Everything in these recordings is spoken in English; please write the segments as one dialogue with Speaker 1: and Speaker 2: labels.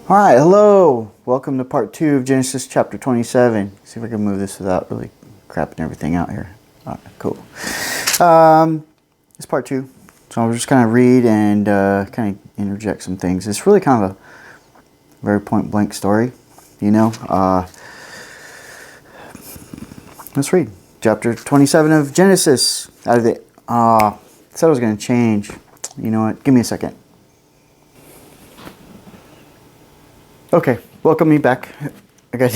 Speaker 1: Alright, hello! Welcome to part 2 of Genesis chapter 27. See if I can move this without really crapping everything out here. Alright, cool. It's part 2. So I'll just kind of read and kind of interject some things. It's really kind of a very point blank story, you know. Let's read. Chapter 27 of Genesis. Out of the... said I was going to change. You know what? Give me a second. Okay, welcome me back. I got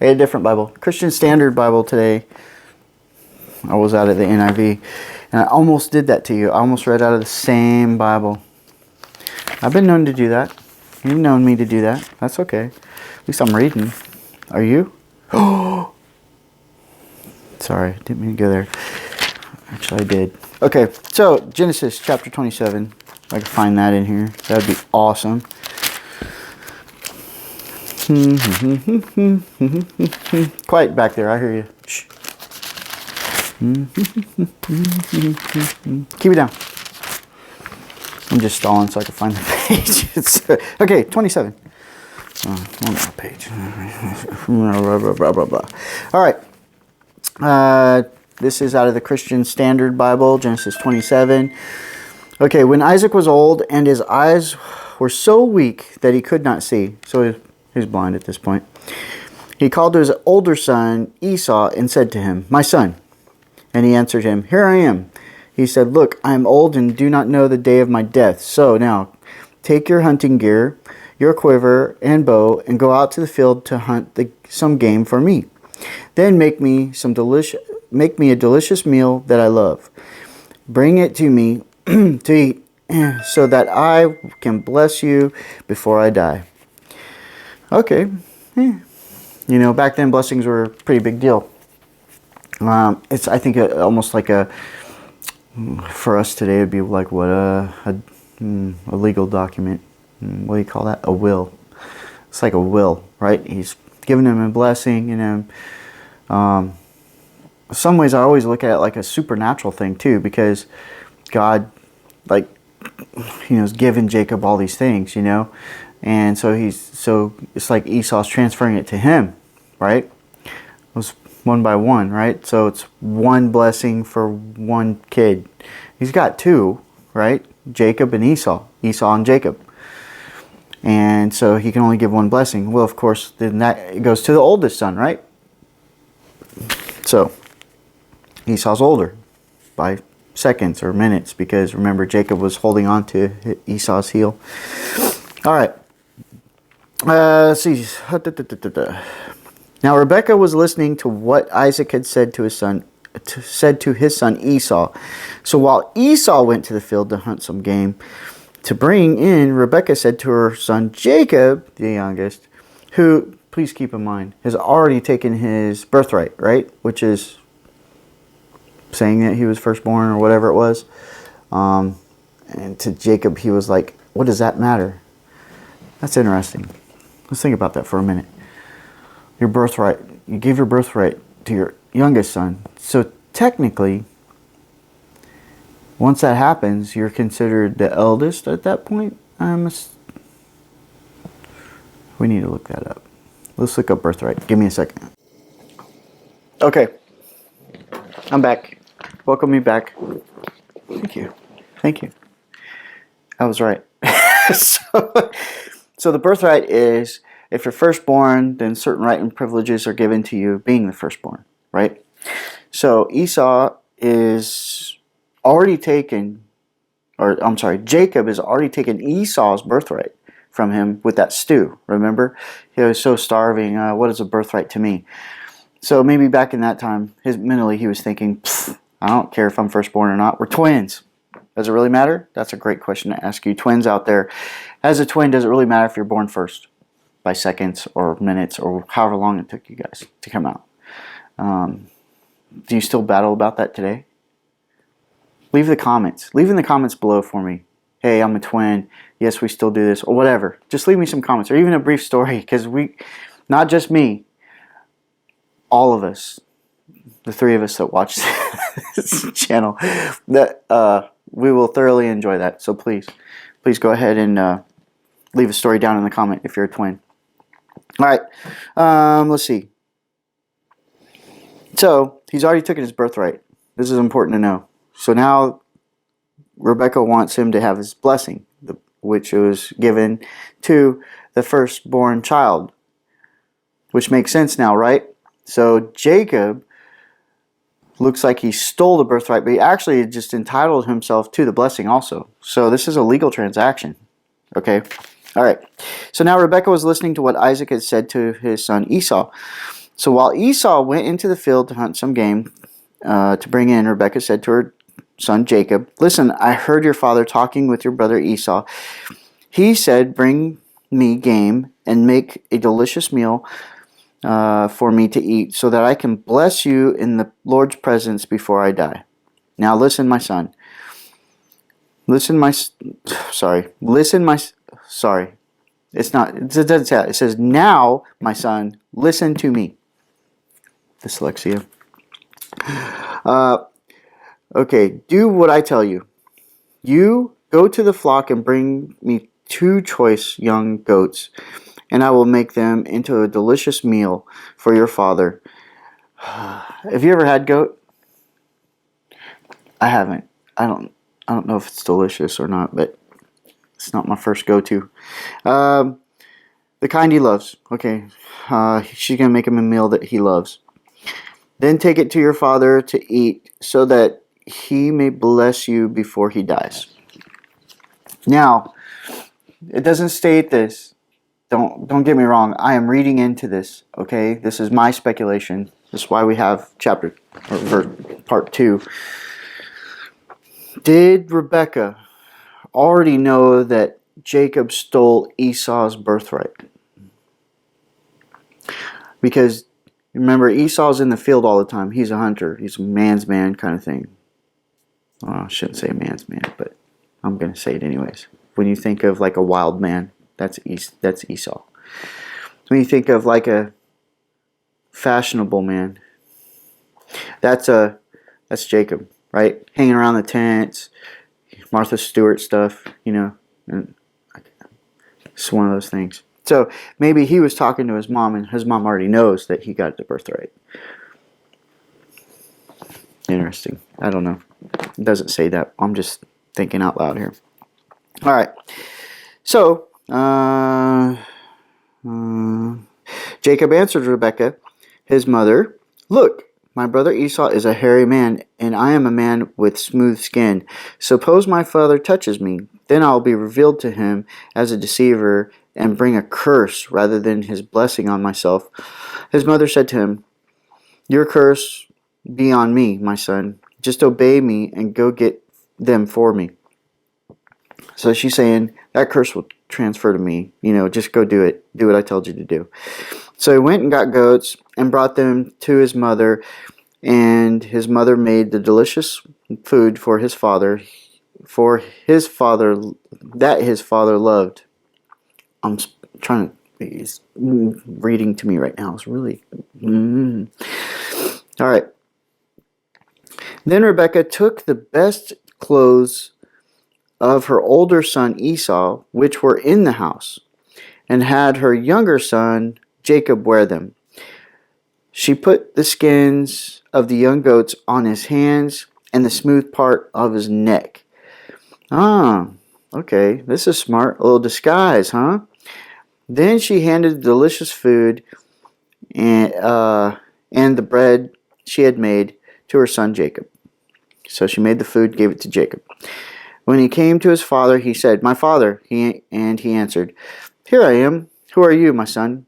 Speaker 1: a different Bible. Christian Standard Bible today. I was out of the NIV. And I almost did that to you. I almost read out of the same Bible. I've been known to do that. You've known me to do that. That's okay. At least I'm reading. Are you? Oh! Sorry, didn't mean to go there. Actually, I did. Okay, so Genesis chapter 27. If I could find that in here, that would be awesome. Quiet back there, I hear you. Shh. Keep it down. I'm just stalling so I can find the page. Okay, 27. One more page. All right. This is out of the Christian Standard Bible, Genesis 27. Okay, when Isaac was old and his eyes were so weak that he could not see, so he's blind at this point, he called to his older son Esau and said to him, "My son." And he answered him, "Here I am." He said, "Look, I am old and do not know the day of my death. So now take your hunting gear, your quiver and bow, and go out to the field to hunt some game for me. Then make me a delicious meal that I love. Bring it to me to eat, so that I can bless you before I die." Okay. You know, back then blessings were a pretty big deal. It's, I think, almost like for us today, it'd be like what, a legal document. What do you call that? A will. It's like a will, right? He's giving him a blessing, in some ways I always look at it like a supernatural thing too, because God, is giving Jacob all these things, and so it's like Esau's transferring it to him, right? It was one by one, right? So it's one blessing for one kid. He's got two, right? Jacob and Esau and Jacob. And so he can only give one blessing. Well, of course, then that goes to the oldest son, right? So Esau's older by seconds or minutes, because remember, Jacob was holding on to Esau's heel. All right. Let's see. Now Rebekah was listening to what Isaac had said to his son Esau. So while Esau went to the field to hunt some game to bring in, Rebekah said to her son Jacob, the youngest, who, please keep in mind, has already taken his birthright, right? Which is saying that he was firstborn or whatever it was. And to Jacob, he was like, what does that matter? That's interesting. Let's think about that for a minute. Your birthright, you gave your birthright to your youngest son. So technically, once that happens, you're considered the eldest at that point. We need to look that up. Let's look up birthright. Give me a second. Okay. I'm back. Welcome me back. Thank you. Thank you. I was right. So the birthright is, if you're firstborn, then certain rights and privileges are given to you being the firstborn, right? So Jacob has already taken Esau's birthright from him with that stew, remember? He was so starving, what is a birthright to me? So maybe back in that time, mentally he was thinking, I don't care if I'm firstborn or not, we're twins. Does it really matter? That's a great question to ask you twins out there. As a twin, does it really matter if you're born first by seconds or minutes or however long it took you guys to come out? Do you still battle about that today? Leave the comments. Leave in the comments below for me. Hey, I'm a twin. Yes, we still do this, or whatever. Just leave me some comments, or even a brief story, because not just me, all of us, the three of us that watch channel. That we will thoroughly enjoy that. So please go ahead and leave a story down in the comment if you're a twin. All right, let's see. So he's already taken his birthright. This is important to know. So now Rebecca wants him to have his blessing, which was given to the firstborn child, which makes sense now, right? So Jacob looks like he stole the birthright, but he actually just entitled himself to the blessing also. So this is a legal transaction. Okay? All right. So now Rebekah was listening to what Isaac had said to his son Esau. So while Esau went into the field to hunt some game to bring in, Rebekah said to her son Jacob, "Listen, I heard your father talking with your brother Esau. He said, 'Bring me game and make a delicious meal for me to eat, so that I can bless you in the Lord's presence before I die.' Now listen, my son. Listen, my sorry. It's not. It doesn't say that. It says, 'Now, my son, listen to me.'" Dyslexia. Okay, do what I tell you. You go to the flock and bring me 2 choice young goats, and I will make them into a delicious meal for your father. Have you ever had goat? I haven't. I don't know if it's delicious or not, but it's not my first go-to. The kind he loves. Okay, she's gonna make him a meal that he loves. Then take it to your father to eat, so that he may bless you before he dies. Now, it doesn't state this. Don't get me wrong. I am reading into this. Okay, this is my speculation. This is why we have chapter or part 2. Did Rebekah already know that Jacob stole Esau's birthright? Because remember, Esau's in the field all the time. He's a hunter. He's a man's man kind of thing. Well, I shouldn't say man's man, but I'm going to say it anyways. When you think of like a wild man, that's Esau. When you think of like a fashionable man, that's Jacob, right? Hanging around the tents, Martha Stewart stuff, and it's one of those things. So maybe he was talking to his mom, and his mom already knows that he got the birthright. Interesting. I don't know. It doesn't say that. I'm just thinking out loud here. All right. So, Jacob answered Rebekah, his mother, "Look, my brother Esau is a hairy man, and I am a man with smooth skin. Suppose my father touches me, then I will be revealed to him as a deceiver and bring a curse rather than his blessing on myself." His mother said to him, "Your curse be on me, my son. Just obey me and go get them for me." So she's saying, that curse will transfer to me. Just go do it. Do what I told you to do. So he went and got goats and brought them to his mother, and his mother made the delicious food for his father that his father loved. I'm trying to, he's reading to me right now. It's really, All right. Then Rebekah took the best clothes of her older son Esau, which were in the house, and had her younger son Jacob wear them. She put the skins of the young goats on his hands and the smooth part of his neck. Ah, okay, this is smart. A little disguise, huh? Then she handed the delicious food and the bread she had made to her son Jacob. So she made the food, gave it to Jacob. When he came to his father, he said, "My father," he answered, "Here I am. Who are you, my son?"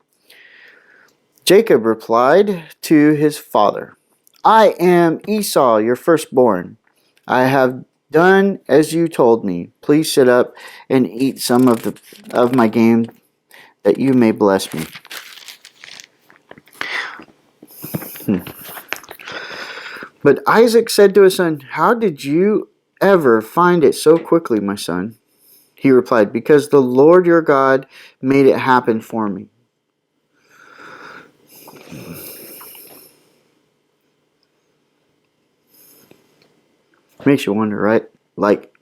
Speaker 1: Jacob replied to his father, "I am Esau, your firstborn. I have done as you told me. Please sit up and eat some of my game, that you may bless me." But Isaac said to his son, "How did you ever find it so quickly, my son?" He replied, "Because the Lord your God made it happen for me." Makes you wonder, right? Like,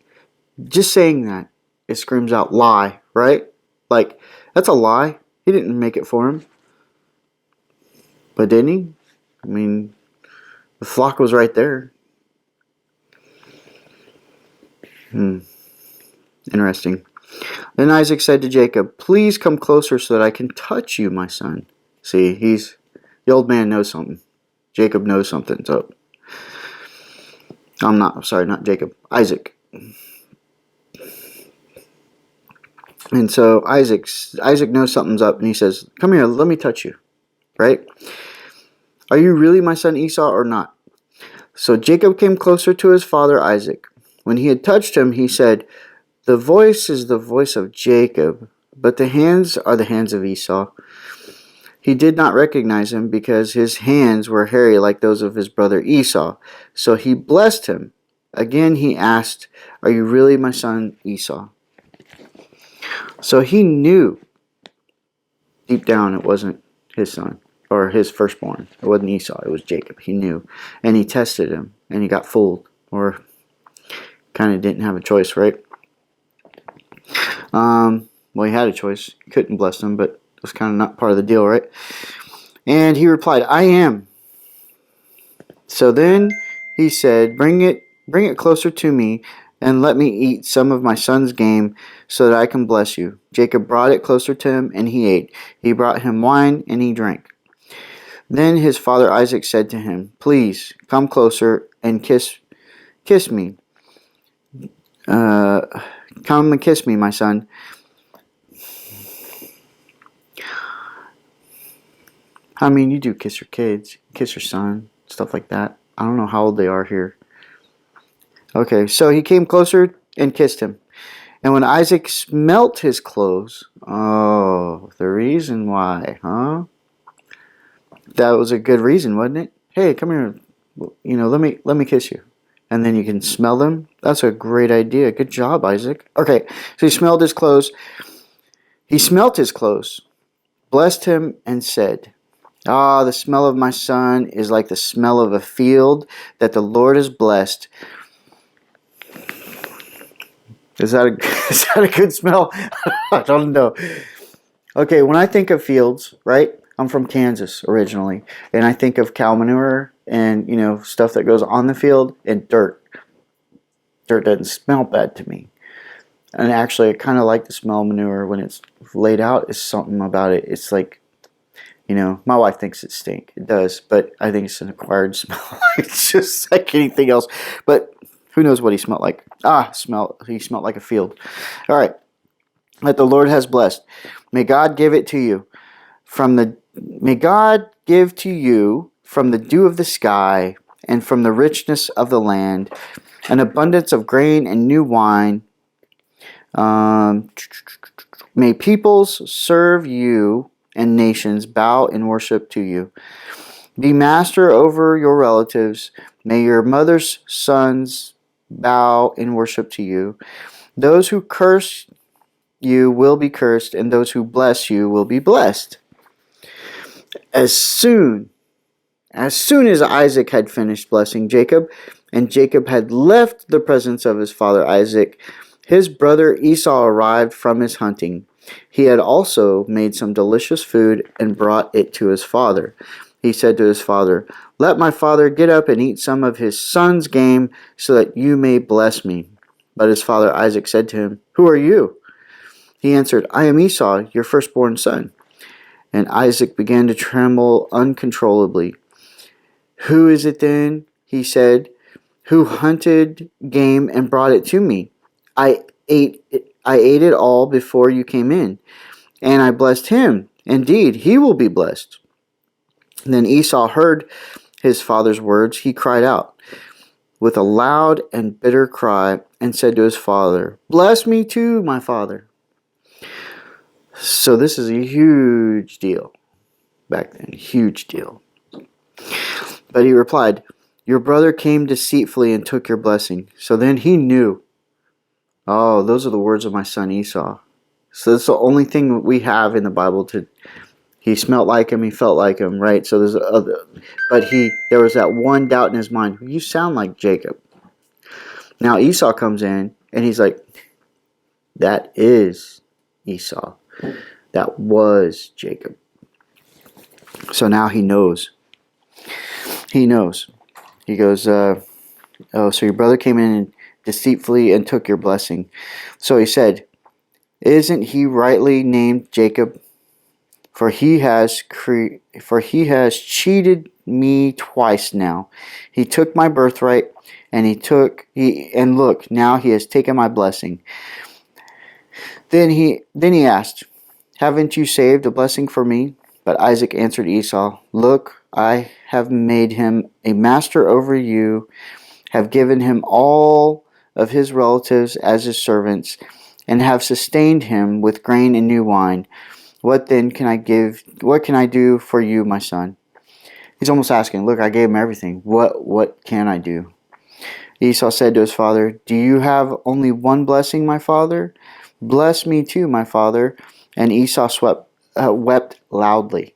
Speaker 1: just saying that, it screams out lie, right? Like, that's a lie. He didn't make it for him. But didn't he? I mean, the flock was right there. Interesting. Then Isaac said to Jacob, "Please come closer so that I can touch you, my son." See, the old man knows something. Jacob knows something. So, not Jacob, Isaac. And so Isaac knows something's up, and he says, "Come here, let me touch you." Right? "Are you really my son Esau or not?" So Jacob came closer to his father Isaac. When he had touched him, he said, "The voice is the voice of Jacob, but the hands are the hands of Esau." He did not recognize him because his hands were hairy like those of his brother Esau. So he blessed him. Again he asked, "Are you really my son Esau?" So he knew deep down it wasn't his son or his firstborn. It wasn't Esau, it was Jacob. He knew. And he tested him and he got fooled, or kind of didn't have a choice, right? Well, he had a choice. He couldn't bless him, but it was kind of not part of the deal, right? And he replied, "I am." So then he said, bring it closer to me, and let me eat some of my son's game so that I can bless you." Jacob brought it closer to him, and he ate. He brought him wine, and he drank. Then his father Isaac said to him, "Please come closer and kiss me. Come and kiss me, my son." I mean, you do kiss your kids, kiss your son, stuff like that. I don't know how old they are here. Okay, so he came closer and kissed him. And when Isaac smelt his clothes, oh, the reason why, huh? That was a good reason, wasn't it? Hey, come here. Let me kiss you. And then you can smell them. That's a great idea. Good job, Isaac. Okay, so he smelled his clothes. He smelt his clothes, blessed him, and said, "Ah, the smell of my son is like the smell of a field that the Lord has blessed." Is that a good smell? I don't know. Okay, when I think of fields, right? I'm from Kansas originally, and I think of cow manure and, stuff that goes on the field and dirt. Dirt doesn't smell bad to me. And actually, I kind of like the smell of manure when it's laid out. It's something about it. It's like, my wife thinks it stink. It does, but I think it's an acquired smell. It's just like anything else. But who knows what he smelled like? He smelled like a field. All right. That the Lord has blessed. May God give it to you may God give to you from the dew of the sky and from the richness of the land an abundance of grain and new wine. May peoples serve you and nations bow in worship to you. Be master over your relatives. May your mother's sons bow in worship to you. Those who curse you will be cursed, and those who bless you will be blessed. As soon as Isaac had finished blessing Jacob, and Jacob had left the presence of his father Isaac, his brother Esau arrived from his hunting. He had also made some delicious food and brought it to his father. He said to his father, "Let my father get up and eat some of his son's game so that you may bless me." But his father Isaac said to him, "Who are you?" He answered, "I am Esau, your firstborn son." And Isaac began to tremble uncontrollably. "Who is it then," he said, "who hunted game and brought it to me? I ate it all before you came in, and I blessed him. Indeed, he will be blessed." Then Esau heard his father's words. He cried out with a loud and bitter cry and said to his father, "Bless me too, my father." So this is a huge deal back then, huge deal. But he replied, "Your brother came deceitfully and took your blessing." So then he knew, oh, those are the words of my son Esau. So that's the only thing we have in the Bible he smelt like him, he felt like him, right? So there was that one doubt in his mind. You sound like Jacob. Now Esau comes in and he's like, that is Esau. That was Jacob. So now he knows. He knows. He goes, oh, so your brother came in deceitfully and took your blessing. So he said, isn't he rightly named Jacob? For he has cheated me twice now. He took my birthright, and look, now he has taken my blessing. Then he asked, haven't you saved a blessing for me? But Isaac answered Esau, look, I have made him a master over you, have given him all of his relatives as his servants, and have sustained him with grain and new wine. What then can I give? What can I do for you, my son? He's almost asking, look, I gave him everything. What can I do? Esau said to his father, do you have only one blessing, my father? Bless me too, my father. And Esau wept loudly.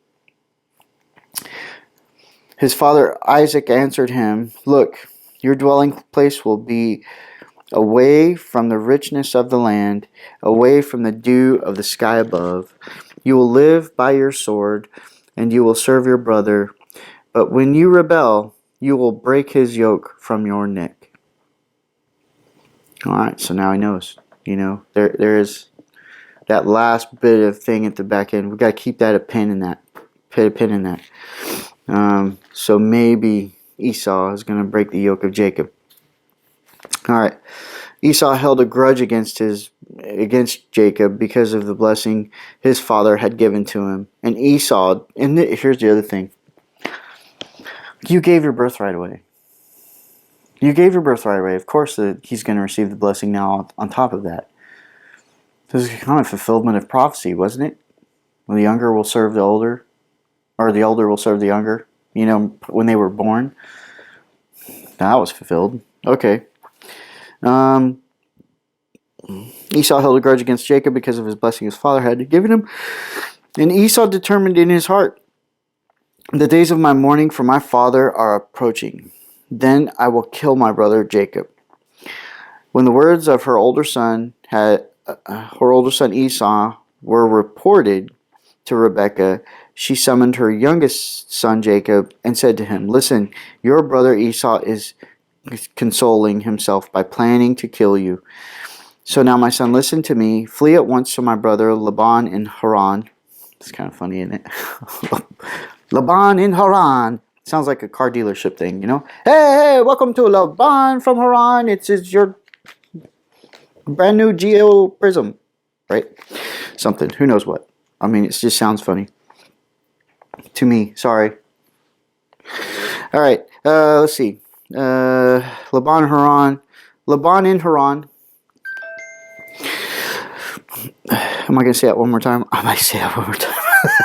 Speaker 1: His father Isaac answered him, look, your dwelling place will be away from the richness of the land, away from the dew of the sky above. You will live by your sword, and you will serve your brother. But when you rebel, you will break his yoke from your neck. All right, so now he knows. There is that last bit of thing at the back end. We've got to keep that a pin in that. Put a pin in that. So maybe Esau is going to break the yoke of Jacob. All right. Esau held a grudge against Jacob because of the blessing his father had given to him. And Esau, here's the other thing. You gave your birthright away. You gave your birthright away. Of course he's going to receive the blessing now on top of that. This is kind of fulfillment of prophecy, wasn't it? When the younger will serve the older, or the older will serve the younger, when they were born. That was fulfilled. Okay. Esau held a grudge against Jacob because of his blessing his father had given him. And Esau determined in his heart, the days of my mourning for my father are approaching. Then I will kill my brother Jacob. When the words of her older son Esau were reported to Rebekah, she summoned her youngest son Jacob and said to him, listen, your brother Esau is consoling himself by planning to kill you. So now, my son, listen to me. Flee at once to my brother Laban in Haran. It's kind of funny, isn't it? Laban in Haran. Sounds like a car dealership thing, Hey, welcome to Laban from Haran. It's your brand new Geo Prism, right? Something. Who knows what? I mean, it just sounds funny to me. Sorry. All right. Let's see. Laban in Haran. Am I going to say that one more time? I might say that one more time.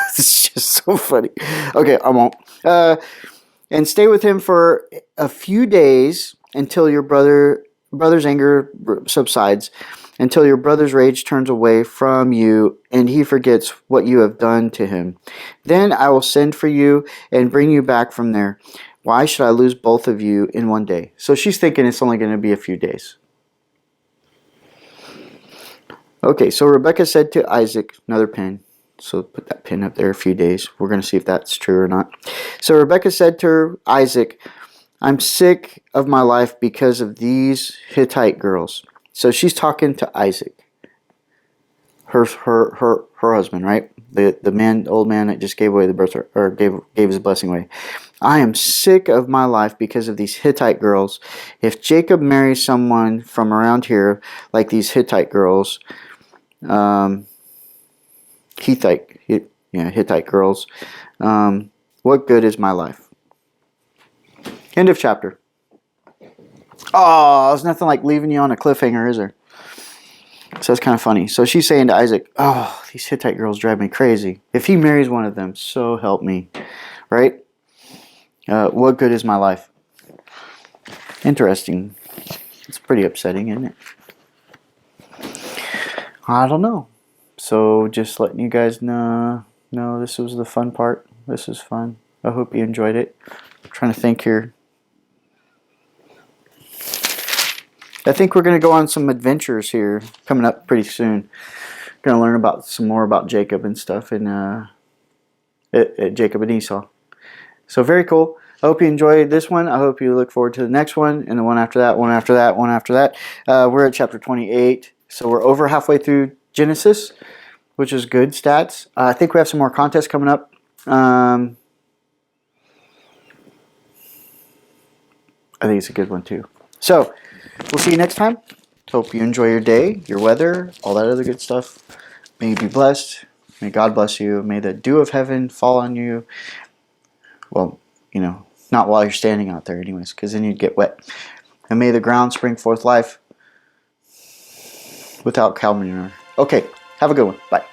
Speaker 1: It's just so funny. Okay, I won't. And stay with him for a few days until your brother's anger subsides, until your brother's rage turns away from you and he forgets what you have done to him. Then I will send for you and bring you back from there. Why should I lose both of you in one day? So she's thinking it's only going to be a few days. Okay, so Rebekah said to Isaac, another pin. So put that pin up there, a few days. We're going to see if that's true or not. So Rebekah said to Isaac, I'm sick of my life because of these Hittite girls. So she's talking to Isaac, her husband, right? The old man that just gave away the birthright, or gave his blessing away. I am sick of my life because of these Hittite girls. If Jacob marries someone from around here, like these Hittite girls, Hittite girls, what good is my life? End of chapter. Oh, there's nothing like leaving you on a cliffhanger, is there? So it's kind of funny. So she's saying to Isaac, oh, these Hittite girls drive me crazy. If he marries one of them, so help me. Right? What good is my life? Interesting. It's pretty upsetting, isn't it? I don't know. So just letting you guys know, this was the fun part. This is fun. I hope you enjoyed it. I'm trying to think here. I think we're going to go on some adventures here coming up pretty soon. Going to learn about some more about Jacob and stuff, and Jacob and Esau. So very cool. I hope you enjoyed this one. I hope you look forward to the next one, and the one after that, one after that, one after that. We're at chapter 28, so we're over halfway through Genesis, which is good stats. I think we have some more contests coming up. I think it's a good one too. So we'll see you next time. Hope you enjoy your day, your weather, all that other good stuff. May you be blessed. May God bless you. May the dew of heaven fall on you. Well, you know, not while you're standing out there anyways, because then you'd get wet. And may the ground spring forth life without cow manure. Okay, have a good one. Bye.